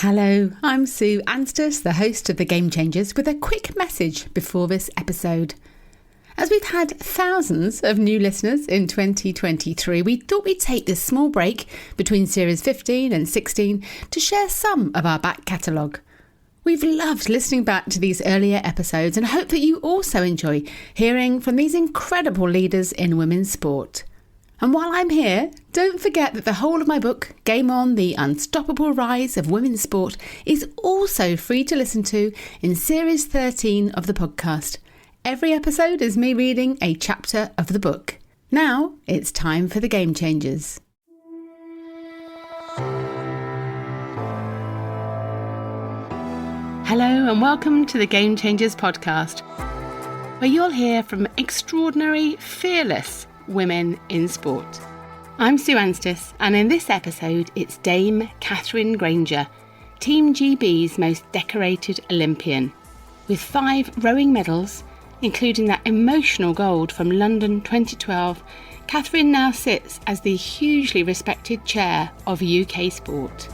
Hello, I'm Sue Anstiss, the host of The Game Changers, with a quick message before this episode. As we've had thousands of new listeners in 2023, we thought we'd take this small break between series 15 and 16 to share some of our back catalogue. We've loved listening back to these earlier episodes and hope that you also enjoy hearing from these incredible leaders in women's sport. And while I'm here, don't forget that the whole of my book, Game On, The Unstoppable Rise of Women's Sport, is also free to listen to in Series 13 of the podcast. Every episode is me reading a chapter of the book. Now, it's time for the Game Changers. Hello and welcome to the Game Changers podcast, where you'll hear from extraordinary, fearless women in sport. I'm Sue Anstiss, and in this episode it's Dame Katherine Grainger, Team GB's most decorated Olympian. With 5 rowing medals, including that emotional gold from London 2012, Katherine now sits as the hugely respected chair of UK sport.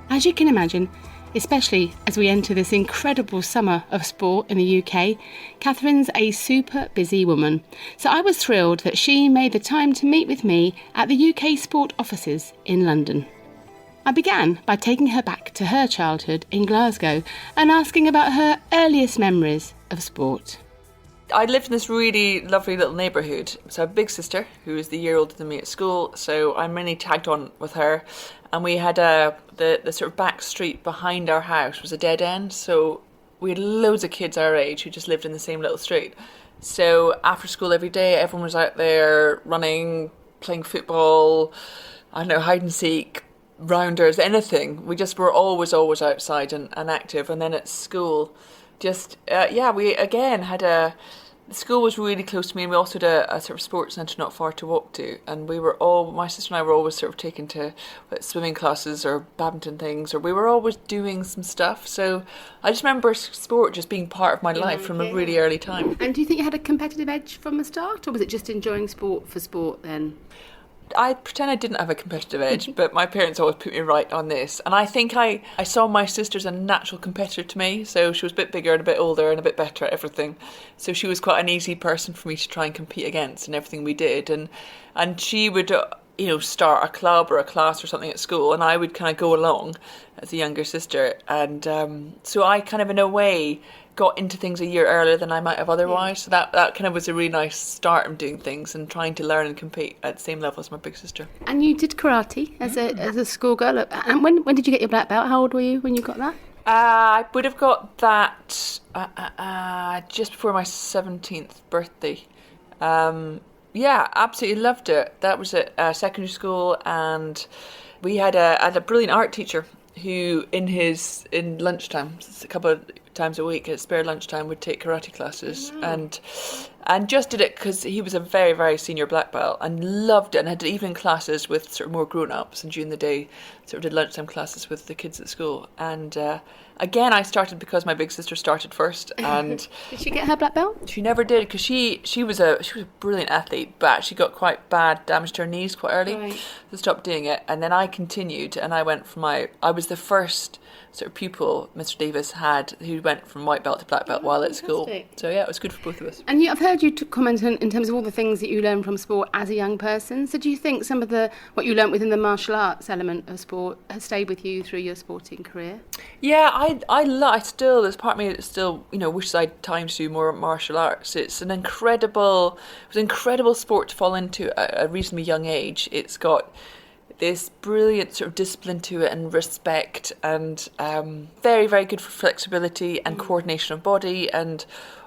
As you can imagine, especially as we enter this incredible summer of sport in the UK, Katherine's a super busy woman. So I was thrilled that she made the time to meet with me at the UK sport offices in London. I began by taking her back to her childhood in Glasgow and asking about her earliest memories of sport. I lived in this really lovely little neighbourhood. So I have a big sister who is the year older than me at school, so I'm really tagged on with her. And we had the sort of back street behind our house was a dead end, so we had loads of kids our age who just lived in the same little street. So after school every day, everyone was out there running, playing football, I don't know, hide and seek, rounders, anything. We just were always outside and active. And then at school, we again had the school was really close to me, and we also had a sort of sports centre not far to walk to, and my sister and I were always sort of taken to swimming classes or badminton things, or we were always doing some stuff. So I just remember sport just being part of my life from a really early time. And do you think you had a competitive edge from the start, or was it just enjoying sport for sport then? I pretend I didn't have a competitive edge, but my parents always put me right on this. And I think I saw my sister as a natural competitor to me. So she was a bit bigger and a bit older and a bit better at everything. So she was quite an easy person for me to try and compete against in everything we did. And she would, start a club or a class or something at school, and I would kind of go along as a younger sister. And so I kind of, in a way, got into things a year earlier than I might have otherwise. So that kind of was a really nice start in doing things and trying to learn and compete at the same level as my big sister. And you did karate as a schoolgirl. And when did you get your black belt? How old were you when you got that? I would have got that just before my 17th birthday. Absolutely loved it. That was at secondary school, and we had a brilliant art teacher who in lunchtime, a couple of times a week at spare lunchtime, would take karate classes. And just did it because he was a very, very senior black belt and loved it, and had evening classes with sort of more grown-ups, and during the day sort of did lunchtime classes with the kids at school. And again, I started because my big sister started first. And did she get her black belt? She never did, because she was a brilliant athlete, but she got quite bad damage to her knees quite early. Right. So stopped doing it. And then I continued, and I went from I was the first sort of pupil Mr. Davis had who went from white belt to black belt while at school. So yeah, it was good for both of us. And I've heard you comment in terms of all the things that you learn from sport as a young person. So do you think some of what you learnt within the martial arts element of sport has stayed with you through your sporting career? Yeah, I still, there's part of me that still, wishes I had time to do more martial arts. It was an incredible sport to fall into at a reasonably young age. It's got this brilliant sort of discipline to it and respect, and very, very good for flexibility and coordination of body and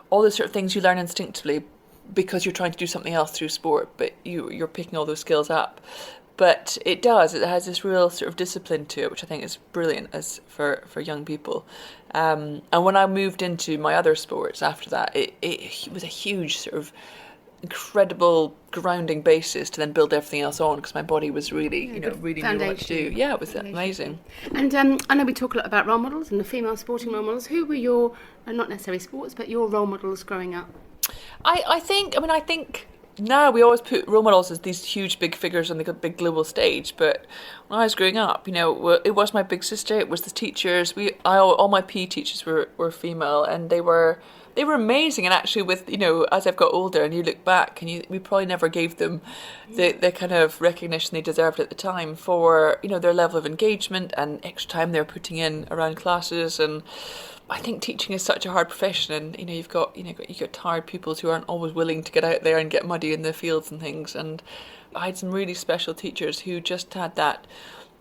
all those sort of things you learn instinctively because you're trying to do something else through sport, but you're picking all those skills up. But it has this real sort of discipline to it, which I think is brilliant as for young people. And when I moved into my other sports after that, it was a huge sort of incredible grounding basis to then build everything else on, because my body was really, really knew what to do. Yeah, it was amazing. And I know we talk a lot about role models and the female sporting role models. Who were your, not necessarily sports, but your role models growing up? I think now we always put role models as these huge big figures on the big global stage, but when I was growing up, it was my big sister, it was the teachers. All my PE teachers were female, and they were amazing. And actually, with as I've got older and you look back, and we probably never gave them the kind of recognition they deserved at the time for their level of engagement and extra time they're putting in around classes. And I think teaching is such a hard profession, and you've got tired pupils who aren't always willing to get out there and get muddy in the fields and things. And I had some really special teachers who just had that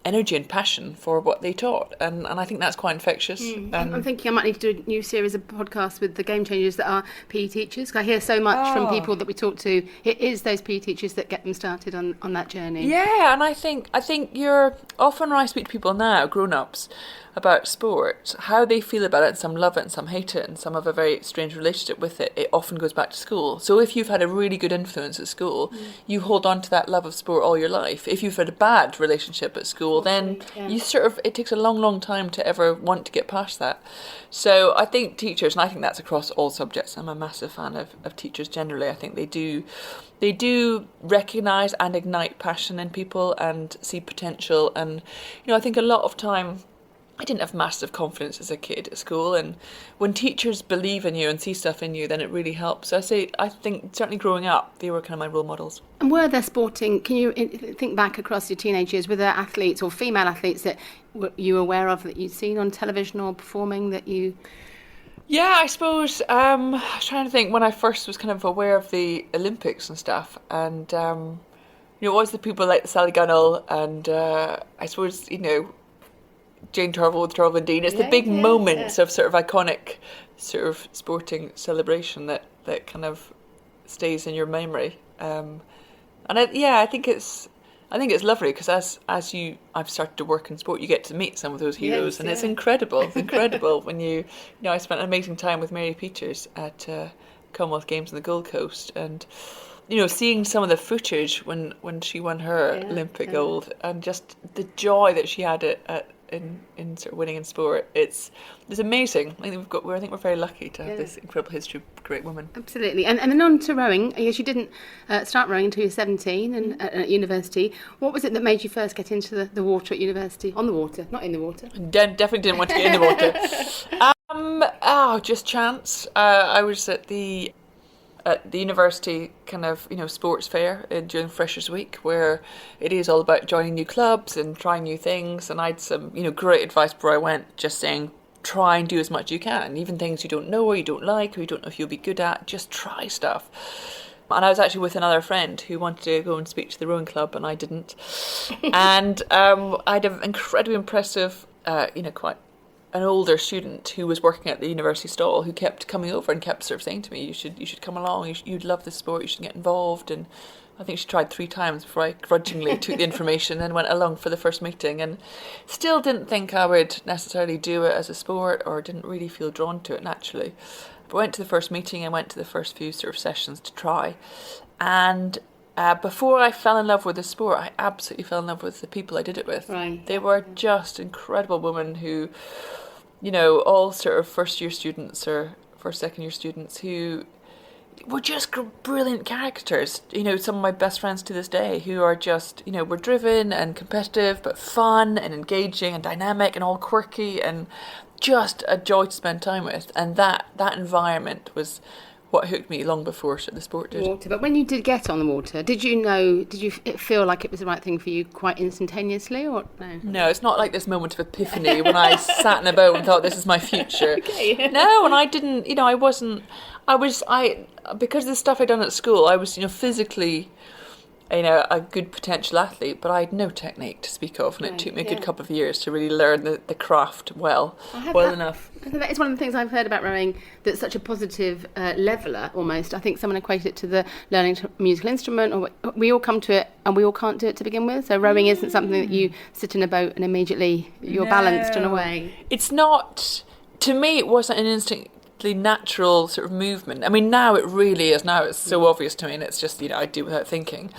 energy and passion for what they taught, and I think that's quite infectious. I'm thinking I might need to do a new series of podcasts with the game changers that are PE teachers, 'cause I hear so much from people that we talk to. It is those PE teachers that get them started on that journey. Yeah, and I think you're often, when I speak to people now, grown-ups, about sport, how they feel about it, and some love it and some hate it and some have a very strange relationship with it, it often goes back to school. So if you've had a really good influence at school, you hold on to that love of sport all your life. If you've had a bad relationship at school, then you it takes a long time to ever want to get past that. So I think teachers, and I think that's across all subjects, I'm a massive fan of teachers generally. I think they do recognise and ignite passion in people and see potential. And I think a lot of time I didn't have massive confidence as a kid at school, and when teachers believe in you and see stuff in you, then it really helps. So I think certainly growing up, they were kind of my role models. And were there can you think back across your teenage years, were there athletes or female athletes that you were aware of that you'd seen on television or performing that you... Yeah, I suppose, I was trying to think when I first was kind of aware of the Olympics and stuff, and, always the people like Sally Gunnell and I suppose, Jane Turville with Turville and Dean. It's the big moments of sort of iconic sort of sporting celebration that kind of stays in your memory. I think it's lovely because as I've started to work in sport, you get to meet some of those heroes, and it's incredible. It's incredible when I spent an amazing time with Mary Peters at Commonwealth Games on the Gold Coast, and seeing some of the footage when she won her Olympic gold, and just the joy that she had in sort of winning in sport, it's amazing. I think we're very lucky to have this incredible history of great women. Absolutely. And then on to rowing. I guess you didn't start rowing until you were 17 and at university. What was it that made you first get into the water at university? On the water, not in the water. Definitely didn't want to get in the water. Just chance. I was at the university kind of sports fair during Freshers Week, where it is all about joining new clubs and trying new things, and I had some great advice before I went, just saying try and do as much as you can, even things you don't know or you don't like or you don't know if you'll be good at, just try stuff. And I was actually with another friend who wanted to go and speak to the rowing club, and I didn't. And I had an incredibly impressive quite an older student who was working at the university stall, who kept coming over and kept sort of saying to me, you should come along, you'd love this sport, you should get involved. And I think she tried 3 times before I grudgingly took the information and went along for the first meeting, and still didn't think I would necessarily do it as a sport, or didn't really feel drawn to it naturally. But went to the first meeting and went to the first few sort of sessions to try, and before I fell in love with the sport, I absolutely fell in love with the people I did it with. Right. They were just incredible women who, all sort of first-year students or second-year students who were just brilliant characters. Some of my best friends to this day who are just, were driven and competitive, but fun and engaging and dynamic and all quirky and just a joy to spend time with. And that environment was what hooked me long before the sport did. Water. But when you did get on the water, did you feel like it was the right thing for you quite instantaneously, or no? No, it's not like this moment of epiphany when I sat in a boat and thought this is my future. Okay. No, and I didn't, because of the stuff I'd done at school, I was, physically, a good potential athlete, but I had no technique to speak of, and it took me a good couple of years to really learn the craft well enough. It's one of the things I've heard about rowing that's such a positive leveller almost. I think someone equated it to the learning a musical instrument, or we all come to it and we all can't do it to begin with. So rowing isn't something that you sit in a boat and immediately you're balanced and away. It's not, to me it wasn't an instinctively natural sort of movement. I mean, now it really is. Now it's so obvious to me, and it's just, I do without thinking.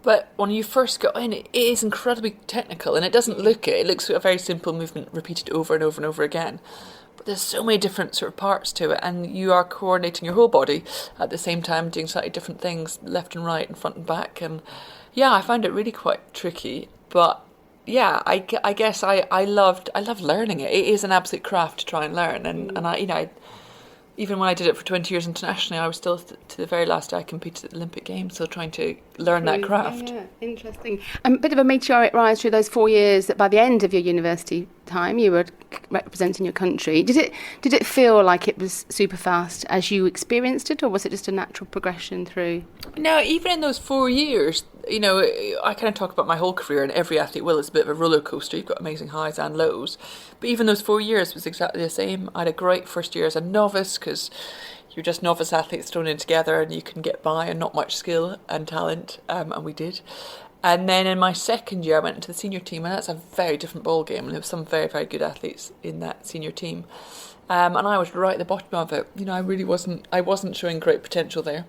But when you first go in, it is incredibly technical, and it doesn't look it. It looks like a very simple movement repeated over and over and over again. But there's so many different sort of parts to it, and you are coordinating your whole body at the same time, doing slightly different things, left and right and front and back. And yeah, I found it really quite tricky. But yeah, I guess I loved learning it. It is an absolute craft to try and learn, and I even when I did it for 20 years internationally, I was still, to the very last day I competed at the Olympic Games, still trying to learn that craft. Yeah, interesting. A bit of a meteoric rise through those 4 years that by the end of your university time you were representing your country. Did it feel like it was super fast as you experienced it, or was it just a natural progression through? No, even in those 4 years, I kind of talk about my whole career, and every athlete will. It's a bit of a roller coaster. You've got amazing highs and lows. But even those 4 years was exactly the same. I had a great first year as a novice, because you're just novice athletes thrown in together and you can get by and not much skill and talent, and we did. And then in my second year I went into the senior team, and that's a very different ball game, and there were some very, very good athletes in that senior team. And I was right at the bottom of it. I wasn't showing great potential there.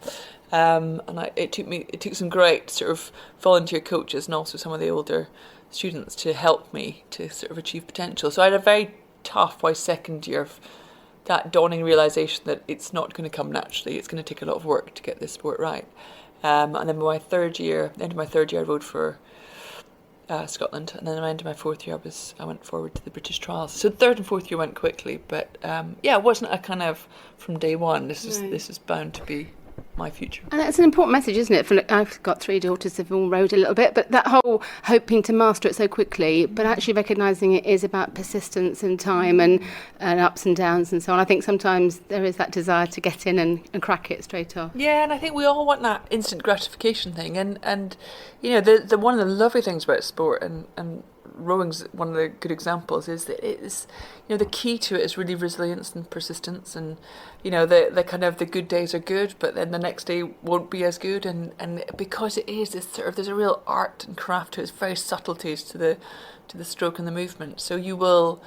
It took some great sort of volunteer coaches and also some of the older students to help me to sort of achieve potential. So I had a very tough second year of that dawning realisation that it's not going to come naturally. It's going to take a lot of work to get this sport right. And then by the end of my third year, I rowed for Scotland, and then at the end of my fourth year, I went forward to the British trials. So third and fourth year went quickly, but it wasn't a kind of from day one. This is bound to be my future. And it's an important message, isn't it? I've got 3 daughters who've all rowed a little bit, but that whole hoping to master it so quickly, but actually recognising it is about persistence and time and ups and downs and so on. I think sometimes there is that desire to get in and crack it straight off. Yeah, and I think we all want that instant gratification thing, and the one of the lovely things about sport and rowing's one of the good examples is that it's the key to it is really resilience and persistence, and the kind of the good days are good, but then the next day won't be as good, and because it is this sort of, there's a real art and craft to it. It's very subtleties to the stroke and the movement, so you will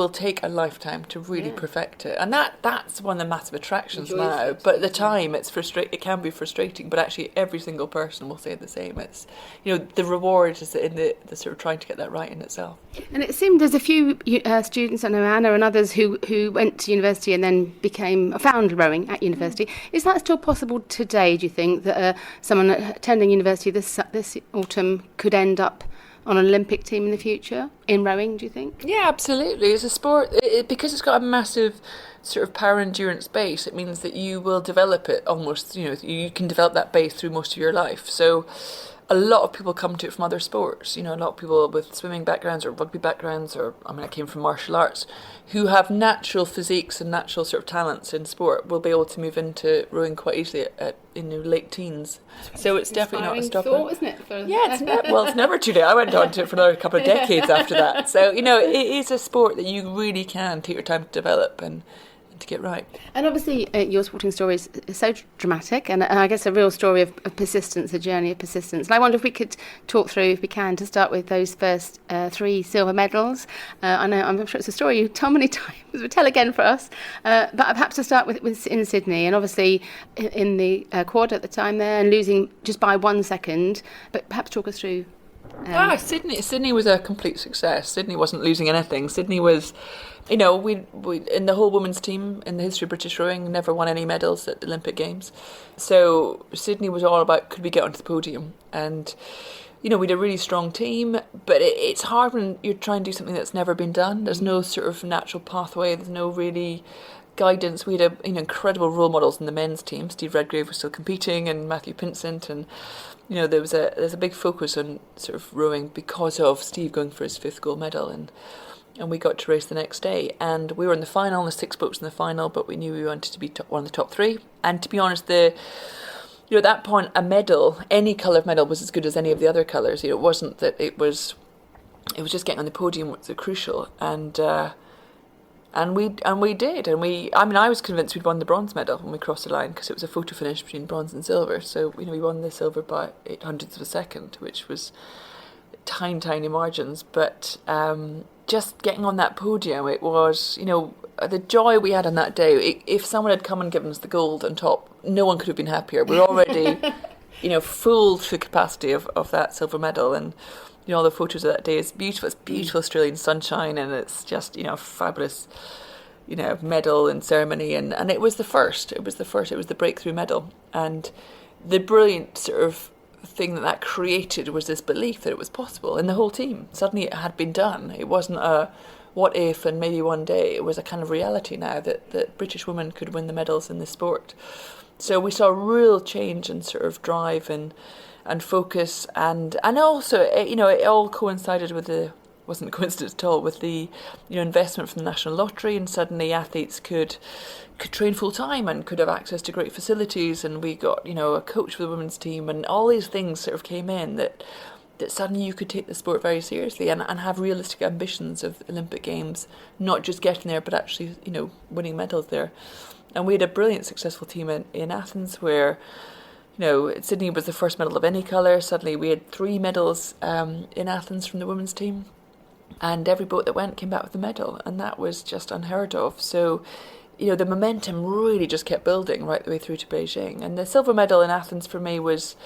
take a lifetime to really perfect it, and that's one of the massive attractions now. But at the time it can be frustrating, but actually every single person will say the same. It's the reward is in the sort of trying to get that right in itself. And it seemed there's a few students, I know Anna and others, who went to university and then found rowing at university. Is that still possible today, do you think, that someone attending university this autumn could end up on an Olympic team in the future in rowing, do you think? Yeah, absolutely. It's a sport, because it's got a massive sort of power endurance base, it means that you will develop it almost, you can develop that base through most of your life. So a lot of people come to it from other sports, a lot of people with swimming backgrounds or rugby backgrounds, I came from martial arts, who have natural physiques and natural sort of talents in sport will be able to move into rowing quite easily in their late teens. So it's definitely not a stopper. Thought, isn't it? It's never too late. I went on to it for another couple of decades after that. So, it is a sport that you really can take your time to develop and to get right. And obviously your sporting story is so dramatic, and I guess a real story of persistence, a journey of persistence. And I wonder if we could talk through, if we can, to start with those first 3 silver medals. I'm sure it's a story you've told many times, but tell again for us. But perhaps to start with in Sydney, and obviously in the quad at the time there, and losing just by 1 second. But perhaps talk us through. Sydney was a complete success. Sydney wasn't losing anything. Sydney was, we in the whole women's team in the history of British rowing never won any medals at the Olympic Games. So Sydney was all about, could we get onto the podium? And we had a really strong team, but it's hard when you're trying to do something that's never been done. There's no sort of natural pathway. There's no really guidance. We had incredible role models in the men's team. Steve Redgrave was still competing, and Matthew Pinsent, and there's a big focus on sort of rowing because of Steve going for his 5th gold medal, and we got to race the next day, and we were in the final, the 6 boats in the final, but we knew we wanted to be one of the top 3. And to be honest, at that point, a medal, any colour of medal, was as good as any of the other colours. It wasn't that it was just getting on the podium was crucial, and we did, and I was convinced we'd won the bronze medal when we crossed the line, because it was a photo finish between bronze and silver. So we won the silver by 800ths of a second, which was tiny margins. But just getting on that podium, it was the joy we had on that day. If someone had come and given us the gold on top, no one could have been happier. We're already full to capacity of that silver medal. And all the photos of that day is beautiful. It's beautiful Australian sunshine, and it's just fabulous medal and ceremony. And it was the first. It was the breakthrough medal. And the brilliant sort of thing that created was this belief that it was possible in the whole team. Suddenly it had been done. It wasn't a what if and maybe one day. It was a kind of reality now that British women could win the medals in this sport. So we saw a real change in sort of drive and focus, and also it all coincided with wasn't a coincidence at all, with the investment from the National Lottery, and suddenly athletes could train full time and could have access to great facilities, and we got a coach for the women's team, and all these things sort of came in that suddenly you could take the sport very seriously and have realistic ambitions of Olympic Games, not just getting there but actually winning medals there. And we had a brilliant successful team in Athens, where Sydney was the first medal of any colour. Suddenly we had 3 medals in Athens from the women's team, and every boat that went came back with a medal, and that was just unheard of. So the momentum really just kept building right the way through to Beijing. And the silver medal in Athens for me was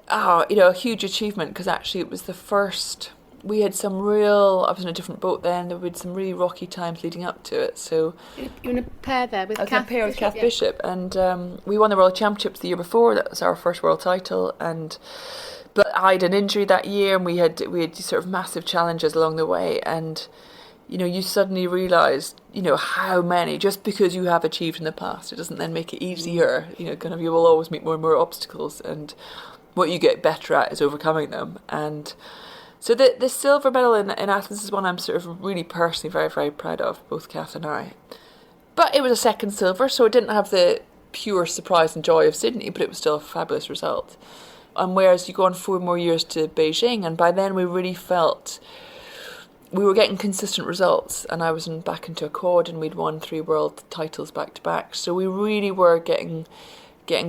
a huge achievement, because actually it was the first. We had I was in a different boat then, there had some really rocky times leading up to it. So you're in a pair there with Kath. I was in a pair with Kath Bishop, and we won the World Championships the year before. That was our first world title, but I had an injury that year, and we had sort of massive challenges along the way, and you suddenly realise how many, just because you have achieved in the past, it doesn't then make it easier. You will always meet more and more obstacles, and what you get better at is overcoming them. And so the silver medal in Athens is one I'm sort of really personally very, very proud of, both Kath and I. But it was a second silver, so it didn't have the pure surprise and joy of Sydney, but it was still a fabulous result. And whereas you go on 4 more years to Beijing, and by then we really felt we were getting consistent results, and I was back into a quad, and we'd won 3 world titles back to back. So we really were getting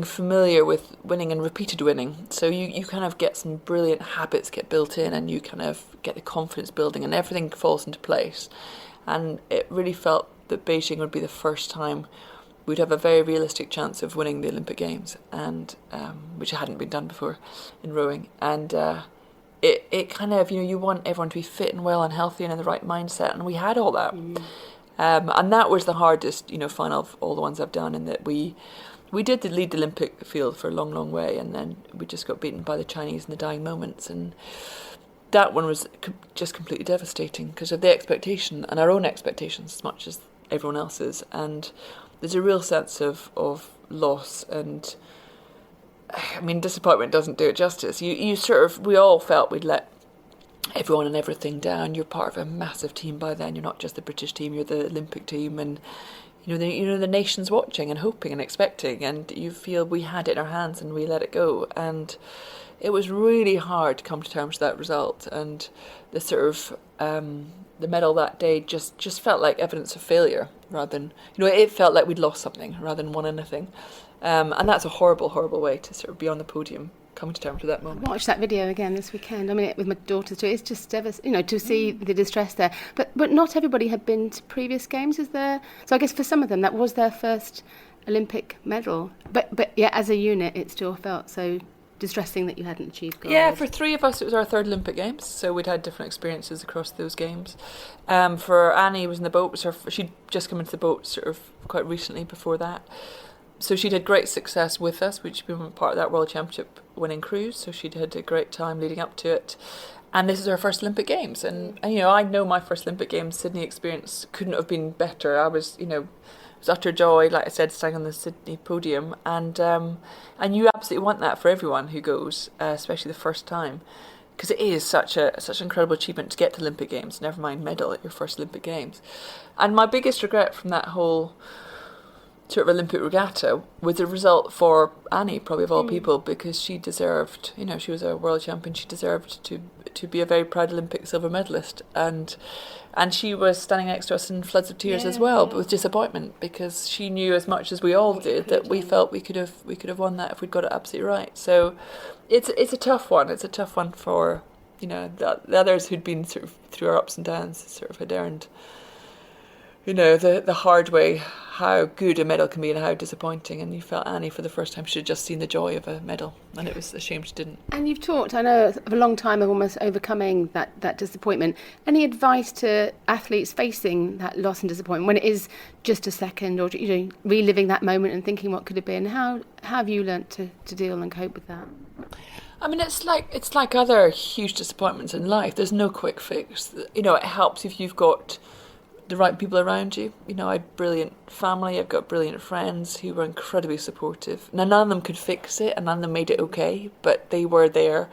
familiar with winning and repeated winning. So you kind of get some brilliant habits get built in, and you kind of get the confidence building, and everything falls into place. And it really felt that Beijing would be the first time we'd have a very realistic chance of winning the Olympic Games, and which hadn't been done before in rowing. And it kind of, you want everyone to be fit and well and healthy and in the right mindset, and we had all that. And that was the hardest, final of all the ones I've done, in that we did lead the Olympic field for a long, long way, and then we just got beaten by the Chinese in the dying moments. And that one was just completely devastating because of the expectation and our own expectations as much as everyone else's. And there's a real sense of loss, and disappointment doesn't do it justice. We all felt we'd let everyone and everything down. You're part of a massive team by then. You're not just the British team, you're the Olympic team, and the nation's watching and hoping and expecting, and you feel we had it in our hands and we let it go. And it was really hard to come to terms with that result, and the sort of the medal that day just felt like evidence of failure, rather than it felt like we'd lost something rather than won anything. And that's a horrible, horrible way to sort of be on the podium, coming to terms with that moment. I watched that video again this weekend. With my daughter too. It's just devastating, to see the distress there. But not everybody had been to previous games, is there? So I guess for some of them that was their first Olympic medal. But yeah, as a unit, it still felt so distressing that you hadn't achieved gold. Yeah, for 3 of us, it was our 3rd Olympic Games, so we'd had different experiences across those games. For Annie, was in the boat. She'd just come into the boat sort of quite recently before that. So she'd had great success with us, which had been part of that World Championship winning cruise, so she'd had a great time leading up to it. And this is her first Olympic Games. And I know my first Olympic Games Sydney experience couldn't have been better. I was, it was utter joy, like I said, standing on the Sydney podium. And you absolutely want that for everyone who goes, especially the first time, because it is such an incredible achievement to get to Olympic Games, never mind medal at your first Olympic Games. And my biggest regret from that whole sort of Olympic regatta was the result for Annie, probably of all people, because she deserved, she was a world champion, she deserved to be a very proud Olympic silver medalist, and she was standing next to us in floods of tears as well, but with disappointment, because she knew as much as we all did that we felt we could have won that if we'd got it absolutely right. So it's a tough one. It's a tough one for the others who'd been sort of through our ups and downs, sort of had earned the hard way how good a medal can be and how disappointing. And you felt Annie, for the first time, she had just seen the joy of a medal, and it was a shame she didn't. And you've talked, I know, of a long time of almost overcoming that disappointment. Any advice to athletes facing that loss and disappointment when it is just a second, or reliving that moment and thinking what could have been? How have you learnt to deal and cope with that? I mean, it's like other huge disappointments in life. There's no quick fix. It helps if you've got the right people around you. I had brilliant family. I've got brilliant friends who were incredibly supportive. Now, none of them could fix it, and none of them made it okay, but they were there,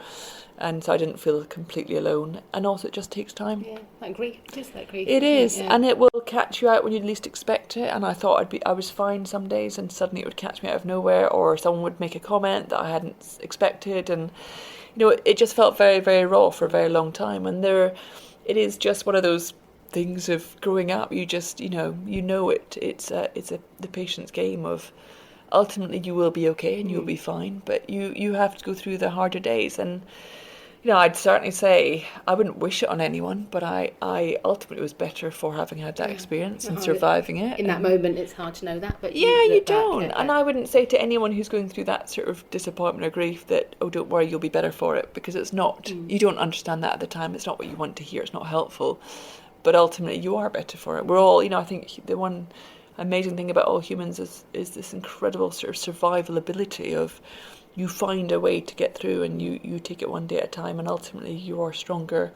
and so I didn't feel completely alone. And also, it just takes time. Yeah, like grief. It is like grief. It is, yeah. And it will catch you out when you least expect it. And I thought I was fine some days, and suddenly it would catch me out of nowhere, or someone would make a comment that I hadn't expected, and it just felt very, very raw for a very long time. And it is just one of those things of growing up. You just it's the patient's game of ultimately you will be okay and you'll be fine, but you have to go through the harder days. And I'd certainly say I wouldn't wish it on anyone, but I ultimately was better for having had that experience and surviving it. In that moment, it's hard to know that, but you don't. And I wouldn't say to anyone who's going through that sort of disappointment or grief that, oh, don't worry, you'll be better for it, because it's not. You don't understand that at the time. It's not what you want to hear. It's not helpful. But ultimately, you are better for it. We're all, I think the one amazing thing about all humans is this incredible sort of survival ability of you find a way to get through, and you take it one day at a time, and ultimately you are stronger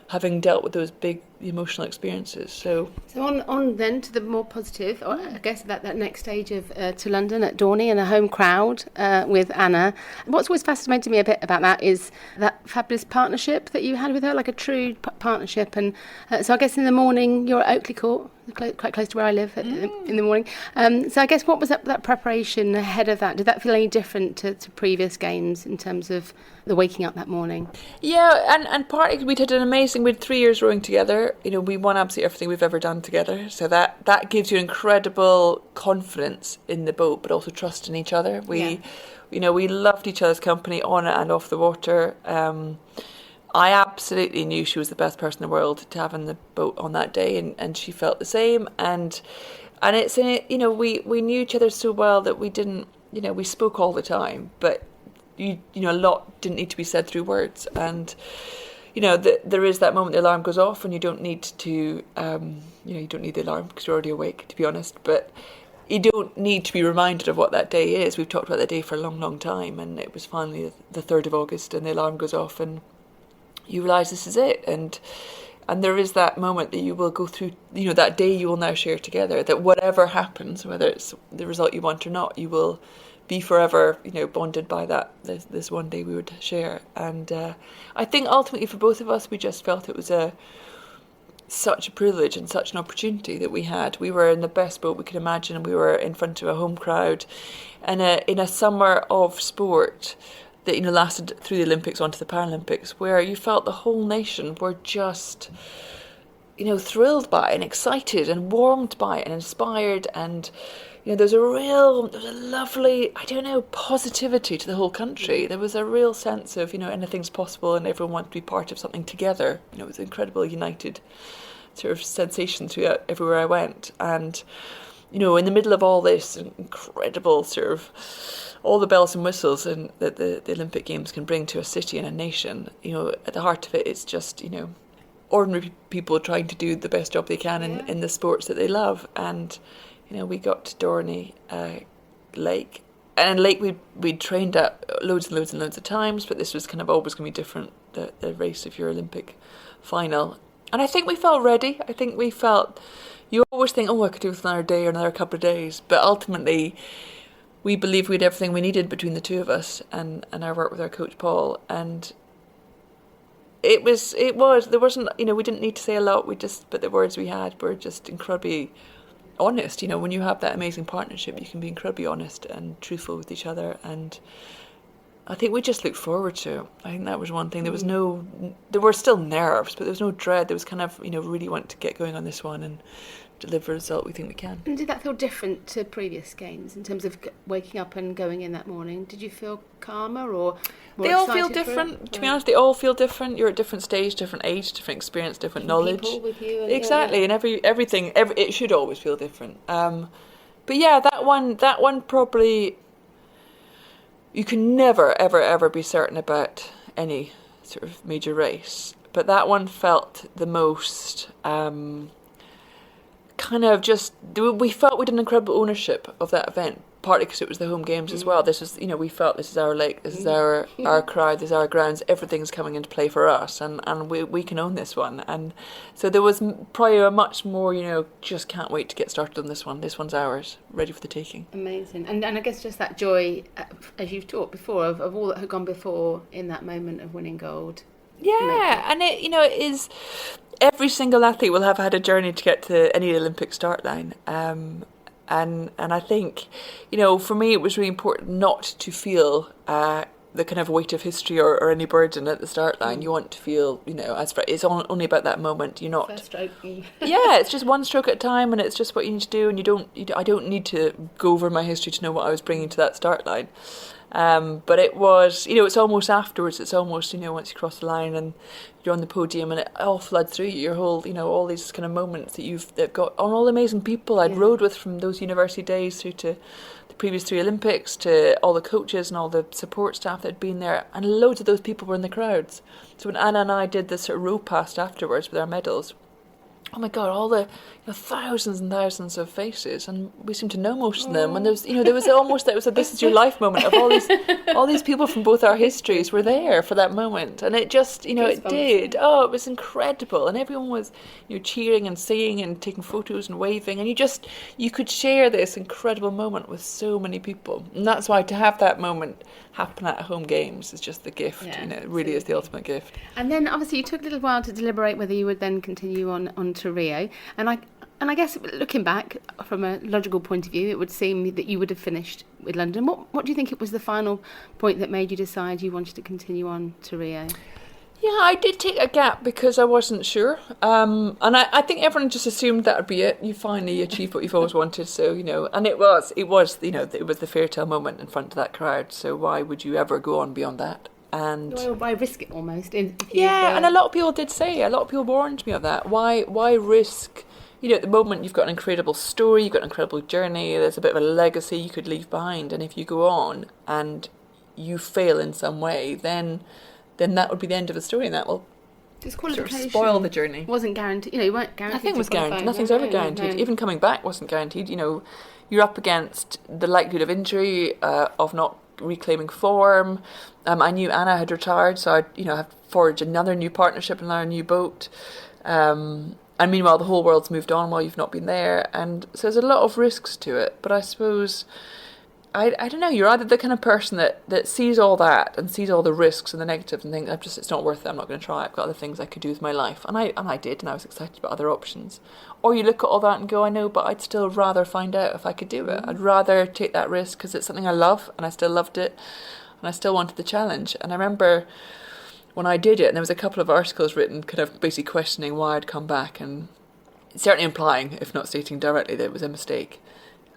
having dealt with those big emotional experiences. So on then to the more positive, or I guess that next stage of to London at Dorney and a home crowd with Anna. What's always fascinated me a bit about that is that fabulous partnership that you had with her, like a true partnership. And so I guess in the morning you're at Oakley Court, quite close to where I live in the morning. So I guess what was that preparation ahead of that? Did that feel any different to previous games in terms of the waking up that morning? Yeah, and partly we had we had 3 years rowing together. We won absolutely everything we've ever done together. So that gives you incredible confidence in the boat, but also trust in each other. We loved each other's company on and off the water. I absolutely knew she was the best person in the world to have in the boat on that day, and she felt the same. And it's we knew each other so well that we didn't, we spoke all the time, but a lot didn't need to be said through words. And there is that moment the alarm goes off, and you don't need to you don't need the alarm because you're already awake, to be honest, but you don't need to be reminded of what that day is. We've talked about that day for a long, long time, and it was finally the 3rd of August, and the alarm goes off, and you realise this is it. And there is that moment that you will go through, that day you will now share together, that whatever happens, whether it's the result you want or not, you will be forever, bonded by that, this one day we would share. And I think ultimately for both of us, we just felt it was such a privilege and such an opportunity that we had. We were in the best boat we could imagine, and we were in front of a home crowd, and in a summer of sport that lasted through the Olympics onto the Paralympics, where you felt the whole nation were just thrilled by it and excited and warmed by it and inspired, and there's a lovely, positivity to the whole country. There was a real sense of anything's possible, and everyone wanted to be part of something together. It was an incredible united sort of sensation throughout everywhere I went. And in the middle of all this incredible sort of all the bells and whistles and that the Olympic Games can bring to a city and a nation, at the heart of it, it's just ordinary people trying to do the best job they can in the sports that they love. And we got to Dorney Lake, and Lake we'd trained at loads and loads and loads of times, but this was kind of always going to be different, the race of your Olympic final. And I think we felt ready. I think we felt, you always think, I could do with another day or another couple of days, but ultimately we believed we had everything we needed between the two of us and our work with our coach Paul. And there wasn't, we didn't need to say a lot, but the words we had were just incredibly honest. When you have that amazing partnership, you can be incredibly honest and truthful with each other, and I think we just looked forward to it. I think that was one thing. There were still nerves, but there was no dread. There was kind of, really want to get going on this one and deliver a result we think we can. And did that feel different to previous games in terms of waking up and going in that morning? Did you feel calmer or more They all excited feel different. To be honest, they all feel different. You're at different stage, different age, different experience, different knowledge. People with you. Exactly, and everything, it should always feel different. But yeah, that one probably, you can never, ever, ever be certain about any sort of major race. But that one felt the most kind of just, we felt we had an incredible ownership of that event, partly because it was the home games as well. This is, we felt this is our lake, this is our crowd, this is our grounds, everything's coming into play for us, and we can own this one. And so there was probably a much more, just can't wait to get started on this one. This one's ours, ready for the taking. Amazing. And I guess just that joy, as you've talked before, of all that had gone before in that moment of winning gold. Yeah, and it is, every single athlete will have had a journey to get to any Olympic start line. And I think, for me it was really important not to feel the kind of weight of history or any burden at the start line. You want to feel, it's only about that moment. You're not. First stroke. Yeah, it's just one stroke at a time, and it's just what you need to do. And I don't need to go over my history to know what I was bringing to that start line. But it was, it's almost afterwards. It's almost, once you cross the line and you're on the podium, and it all floods through you. Your whole, all these kind of moments that got on all the amazing people I'd rode with from those university days through to the previous 3 Olympics, to all the coaches and all the support staff that had been there, and loads of those people were in the crowds. So when Anna and I did this sort of row past afterwards with our medals, oh my God, all the thousands and thousands of faces, and we seemed to know most of them. And there was almost that was a this is your life moment of all these people from both our histories were there for that moment, and it just it did. Oh, it was incredible, and everyone was cheering and singing and taking photos and waving, and you could share this incredible moment with so many people, and that's why to have that moment happen at home games is just the gift. It really is the ultimate gift. And then obviously you took a little while to deliberate whether you would then continue on to Rio, and I guess looking back from a logical point of view, it would seem that you would have finished with London. What do you think it was the final point that made you decide you wanted to continue on to Rio? Yeah, I did take a gap because I wasn't sure, and I think everyone just assumed that would be it. You finally achieved what you've always wanted, so and it was the fairy tale moment in front of that crowd. So why would you ever go on beyond that? And why risk it almost? And a lot of people did say, a lot of people warned me of that. Why risk? At the moment you've got an incredible story, you've got an incredible journey. There's a bit of a legacy you could leave behind, and if you go on and you fail in some way, then that would be the end of the story, and that will sort of spoil the journey. Wasn't guaranteed. You weren't guaranteed. Nothing was guaranteed. Nothing's ever guaranteed. No. Even coming back wasn't guaranteed. You're up against the likelihood of injury, of not reclaiming form. I knew Anna had retired, so I'd forged another new partnership, another new boat. And meanwhile, the whole world's moved on while you've not been there, and so there's a lot of risks to it. But I suppose, I don't know, you're either the kind of person that sees all that and sees all the risks and the negatives and thinks, it's not worth it, I'm not going to try, I've got other things I could do with my life. And I did, and I was excited about other options. Or you look at all that and go, I know, but I'd still rather find out if I could do it. I'd rather take that risk because it's something I love, and I still loved it, and I still wanted the challenge. And I remember when I did it, and there was a couple of articles written kind of basically questioning why I'd come back, and certainly implying, if not stating directly, that it was a mistake.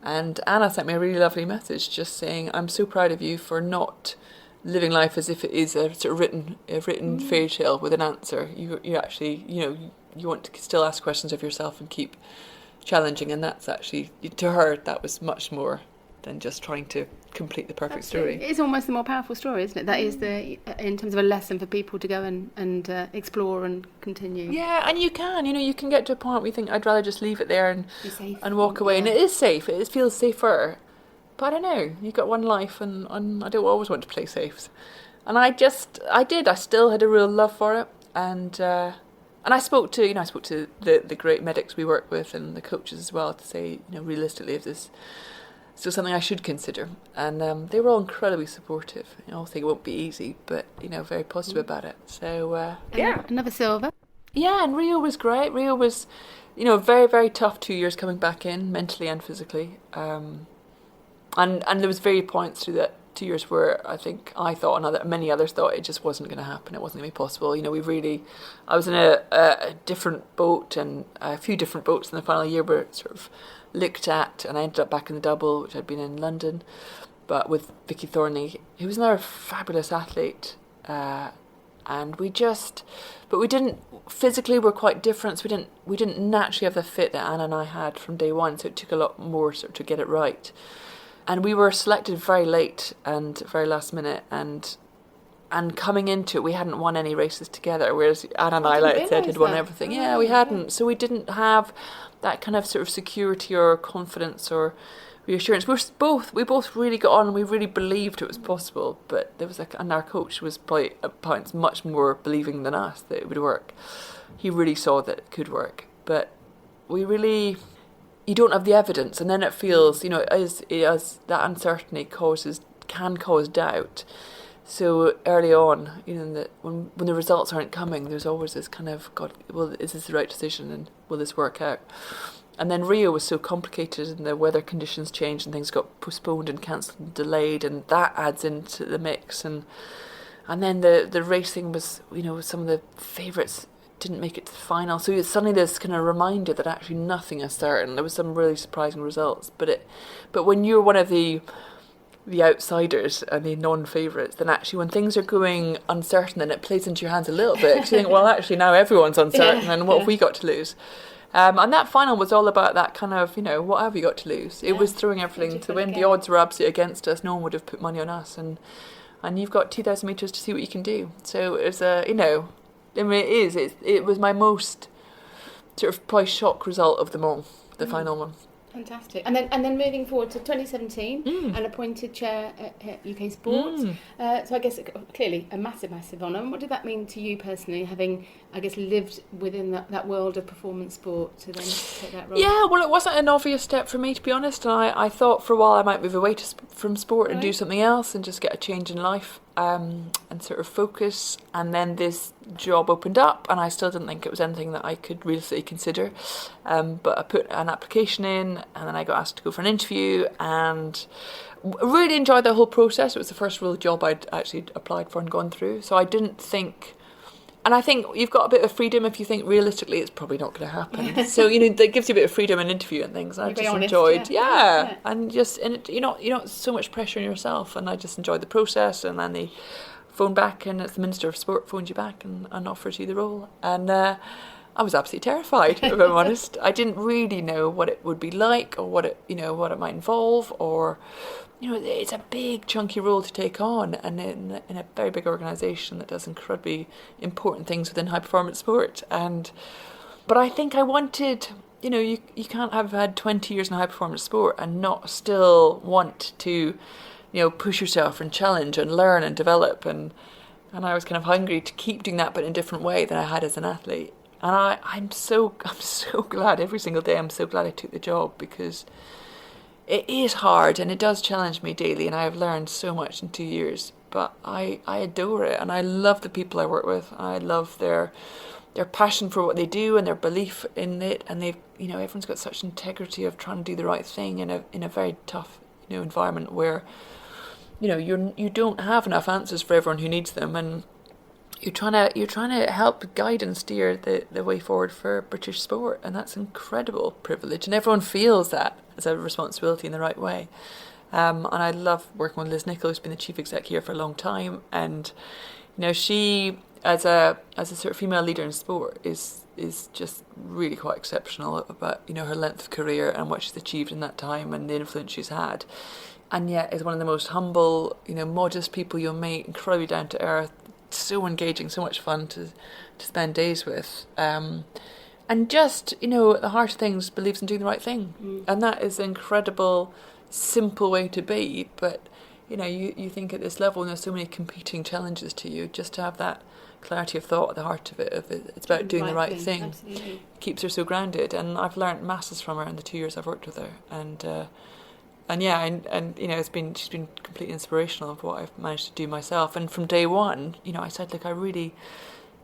And Anna sent me a really lovely message just saying, I'm so proud of you for not living life as if it is a sort of written fairy tale with an answer. You actually, you want to still ask questions of yourself and keep challenging, and that's actually, to her, that was much more than just trying to complete the perfect story. It's almost the more powerful story, isn't it? That is in terms of a lesson for people to go and explore and continue. Yeah, and you can get to a point where you think, I'd rather just leave it there and walk away. And it is safe, it feels safer. But I don't know, you've got one life, and I don't always want to play safe. And I still had a real love for it. And I spoke to the great medics we work with and the coaches as well to say, realistically, if this still something I should consider, and they were all incredibly supportive. I think it won't be easy, but very positive about it. So another silver. Yeah, and Rio was great. Rio was, very, very tough 2 years coming back in, mentally and physically. And there was very points through that 2 years where I thought, and many others thought, it just wasn't going to happen. It wasn't going to be possible. I was in a different boat, and a few different boats in the final year were sort of looked at, and I ended up back in the double, which I'd been in London, but with Vicky Thorney, who was another fabulous athlete, and we didn't physically, we're quite different, so we didn't naturally have the fit that Anna and I had from day one, so it took a lot more sort of to get it right. And we were selected very late and very last minute, and coming into it, we hadn't won any races together, whereas Anna and I, like I said, had won everything. Yeah, we hadn't. So we didn't have that kind of sort of security or confidence or reassurance. We both really got on, and we really believed it was possible, but there was and our coach was probably at points much more believing than us that it would work. He really saw that it could work, but you don't have the evidence, and then it feels, as that uncertainty can cause doubt. So early on, when the results aren't coming, there's always this kind of, God, well, is this the right decision, and will this work out? And then Rio was so complicated, and the weather conditions changed, and things got postponed and cancelled and delayed, and that adds into the mix. And then the racing was, some of the favourites didn't make it to the final, so it's suddenly this kind of reminder that actually nothing is certain. There was some really surprising results, but when you're one of the outsiders and the non-favourites, then actually when things are going uncertain, then it plays into your hands a little bit, because you think, well, actually now everyone's uncertain, and what have we got to lose? And that final was all about that kind of, what have we got to lose? It was throwing everything to win. The odds were absolutely against us. No one would have put money on us, and you've got 2,000 metres to see what you can do. So it was it was my most sort of probably shock result of them all, the final one. Fantastic. And then moving forward to 2017, and appointed chair at UK Sports. So I guess clearly a massive honour. And what did that mean to you personally, having, I guess, lived within that world of performance sport to then take that role? Yeah, well, it wasn't an obvious step for me, to be honest. And I thought for a while I might move away from sport and do something else and just get a change in life, and sort of focus. And then this job opened up, and I still didn't think it was anything that I could realistically consider. But I put an application in, and then I got asked to go for an interview, and really enjoyed the whole process. It was the first real job I'd actually applied for and gone through. So I didn't think... And I think you've got a bit of freedom if you think realistically it's probably not going to happen. So, that gives you a bit of freedom in interview and things. I just enjoyed, and just, and you're not so much pressure on yourself. And I just enjoyed the process. And then they phoned back, and it's the Minister of Sport phoned you back and offers you the role. And I was absolutely terrified, if I'm honest. I didn't really know what it would be like, or what it might involve, or... it's a big, chunky role to take on, and in a very big organisation that does incredibly important things within high-performance sport. But I think I wanted, you can't have had 20 years in high-performance sport and not still want to, push yourself and challenge and learn and develop. And I was kind of hungry to keep doing that, but in a different way than I had as an athlete. And I'm so glad every single day. I'm so glad I took the job, because it is hard and it does challenge me daily, and I have learned so much in 2 years, but I adore it, and I love the people I work with. I love their passion for what they do and their belief in it, and they've everyone's got such integrity of trying to do the right thing in a very tough environment where you don't have enough answers for everyone who needs them, and you're trying to help guide and steer the way forward for British sport, and that's incredible privilege, and everyone feels that as a responsibility in the right way. And I love working with Liz Nicholl, who's been the chief exec here for a long time, and she, as a sort of female leader in sport, is just really quite exceptional about her length of career and what she's achieved in that time and the influence she's had, and yet is one of the most humble, modest people you'll meet, incredibly down to earth, so engaging, so much fun to spend days with, and just at the heart of things believes in doing the right thing, and that is an incredible, simple way to be. But you think at this level, and there's so many competing challenges to you, just to have that clarity of thought at the heart of it, it's about doing the right thing. Absolutely. Keeps her so grounded, and I've learnt masses from her in the 2 years I've worked with her, and she's been completely inspirational of what I've managed to do myself. And from day one, I said, look, I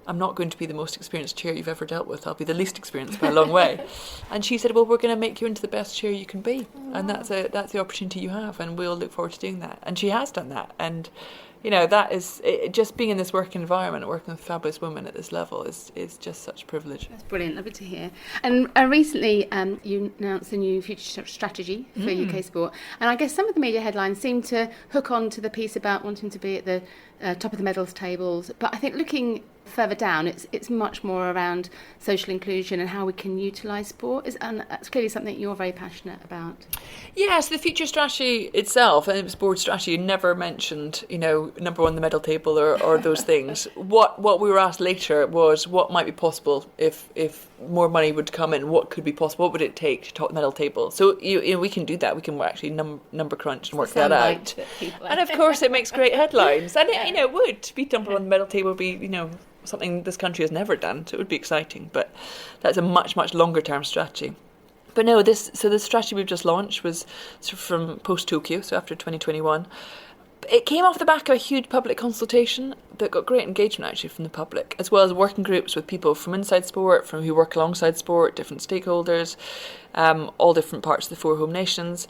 I'm not going to be the most experienced chair you've ever dealt with. I'll be the least experienced by a long way. And she said, well, we're going to make you into the best chair you can be. And that's the opportunity you have, and we'll look forward to doing that. And she has done that. And, you know, that is, just being in this working environment, working with fabulous women at this level is just such a privilege. That's brilliant, lovely to hear. And recently you announced a new future strategy for UK sport. And I guess some of the media headlines seem to hook on to the piece about wanting to be at the top of the medals tables. But I think looking further down, it's much more around social inclusion and how we can utilise sport, and that's clearly something you're very passionate about. Yes, the future strategy itself, and it was board strategy, never mentioned, you know, number one on the medal table or those things. What we were asked later was what might be possible if more money would come in. What could be possible? What would it take to top the medal table? So you know, we can do that. We can actually number crunch and work that out. And of course, it makes great headlines. And it, you know, it would be number one on the medal table. Would be, you know, something this country has never done, so it would be exciting, but that's a much longer term strategy. But no, the strategy we've just launched was sort of from post Tokyo, so after 2021. It came off the back of a huge public consultation that got great engagement actually from the public, as well as working groups with people from inside sport, from who work alongside sport, different stakeholders, all different parts of the 4 home nations.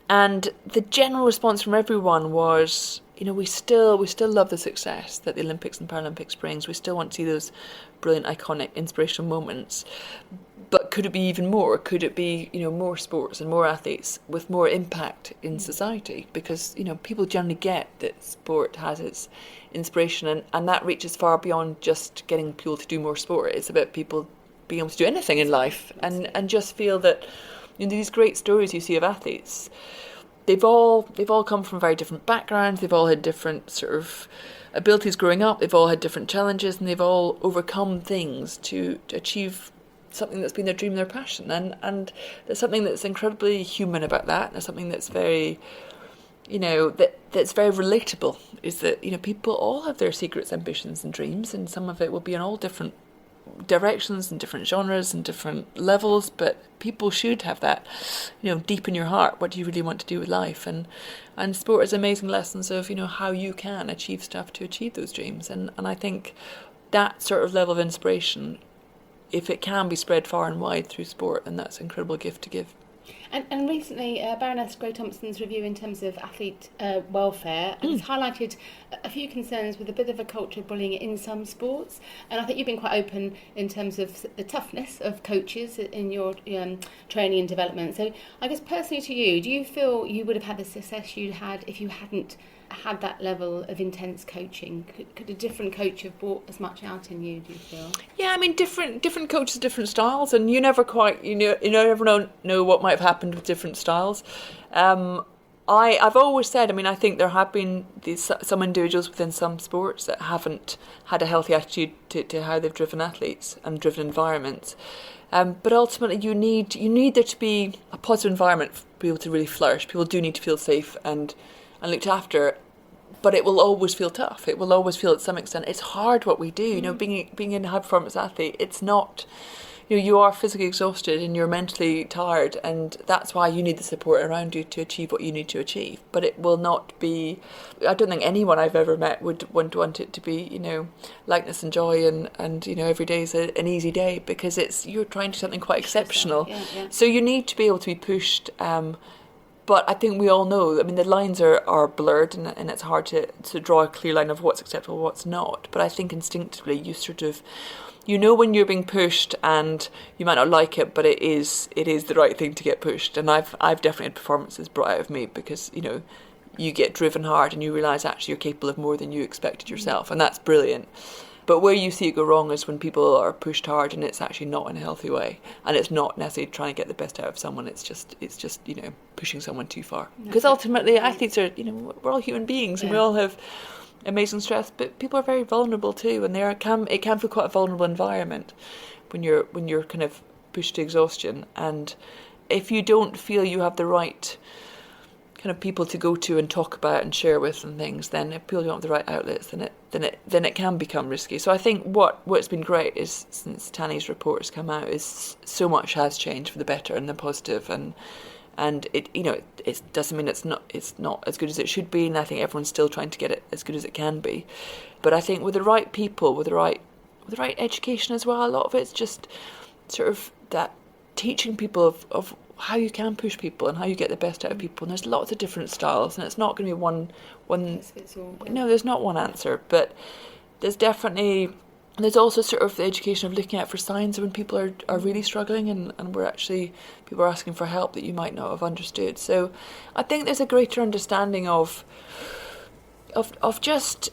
And the general response from everyone was, you know, we still love the success that the Olympics and Paralympics brings. We still want to see those brilliant, iconic, inspirational moments. But could it be even more? Could it be, you know, more sports and more athletes with more impact in society? Because, you know, people generally get that sport has its inspiration, and that reaches far beyond just getting people to do more sport. It's about people being able to do anything in life and just feel that, you know, these great stories you see of athletes, they've all come from very different backgrounds. They've all had different sort of abilities growing up. They've all had different challenges, and they've all overcome things to achieve something that's been their dream, their passion. And there's something that's incredibly human about that. There's something that's very, you know, that's very relatable. Is that, you know, people all have their secrets, ambitions, and dreams, and some of it will be in all different directions and different genres and different levels, but people should have that, you know, deep in your heart. What do you really want to do with life? And sport has amazing lessons of, you know, how you can achieve stuff to achieve those dreams. And I think that sort of level of inspiration, if it can be spread far and wide through sport, then that's an incredible gift to give. And recently, Baroness Grey-Thompson's review in terms of athlete welfare has highlighted a few concerns with a bit of a culture of bullying in some sports. And I think you've been quite open in terms of the toughness of coaches in your training and development. So I guess personally to you, do you feel you would have had the success you had if you hadn't had that level of intense coaching? Could a different coach have brought as much out in you, do you feel? Yeah, I mean, different coaches, different styles, and you never quite, you never know what might have happened with different styles. I've always said, I mean, I think there have been some individuals within some sports that haven't had a healthy attitude to how they've driven athletes and driven environments. But ultimately, you need there to be a positive environment for people to really flourish. People do need to feel safe and looked after, but it will always feel tough. It will always feel, at some extent, it's hard what we do. You know, being a high performance athlete, it's not, you know, you are physically exhausted and you're mentally tired, and that's why you need the support around you to achieve what you need to achieve. But it will not be, I don't think anyone I've ever met would want it to be, you know, lightness and joy and you know, every day is an easy day, because you're trying to do something quite exceptional. Yeah. So you need to be able to be pushed. But I think we all know, I mean, the lines are blurred, and it's hard to draw a clear line of what's acceptable, what's not. But I think instinctively you sort of, you know, when you're being pushed, and you might not like it, but it is the right thing to get pushed. And I've definitely had performances brought out of me because, you know, you get driven hard and you realise actually you're capable of more than you expected yourself, and that's brilliant. But where you see it go wrong is when people are pushed hard and it's actually not in a healthy way, and it's not necessarily trying to get the best out of someone. It's just you know, pushing someone too far. Because ultimately, athletes are, you know, we're all human beings, and we all have amazing stress. But people are very vulnerable too, and it can feel quite a vulnerable environment when you're kind of pushed to exhaustion. And if you don't feel you have the right kind of people to go to and talk about and share with and things, then if people don't have the right outlets, then it can become risky. So I think what's been great is, since Tanya's report has come out, is so much has changed for the better and the positive, and it, you know, it doesn't mean it's not as good as it should be, and I think everyone's still trying to get it as good as it can be. But I think with the right people, with the right education as well. A lot of it's just sort of that teaching people of how you can push people and how you get the best out of people. And there's lots of different styles, and it's not going to be one. No, there's not one answer, but there's also sort of the education of looking out for signs when people are really struggling and people are asking for help that you might not have understood. So I think there's a greater understanding of just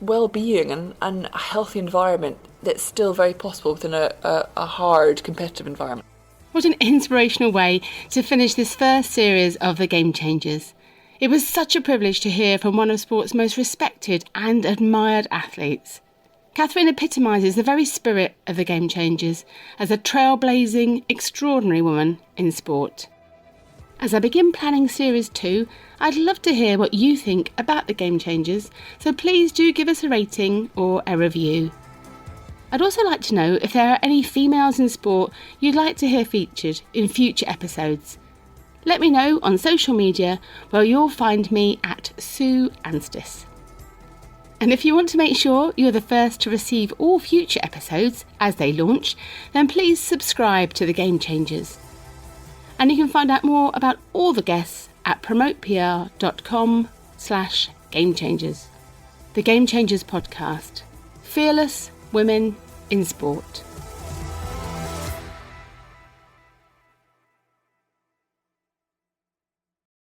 well-being and a healthy environment that's still very possible within a hard competitive environment. What an inspirational way to finish this first series of The Game Changers. It was such a privilege to hear from one of sport's most respected and admired athletes. Katherine epitomises the very spirit of The Game Changers as a trailblazing, extraordinary woman in sport. As I begin planning Series 2, I'd love to hear what you think about The Game Changers, so please do give us a rating or a review. I'd also like to know if there are any females in sport you'd like to hear featured in future episodes. Let me know on social media, where you'll find me at Sue Anstiss. And if you want to make sure you're the first to receive all future episodes as they launch, then please subscribe to The Game Changers. And you can find out more about all the guests at promotepr.com/gamechangers. The Game Changers podcast. Fearless women in sport.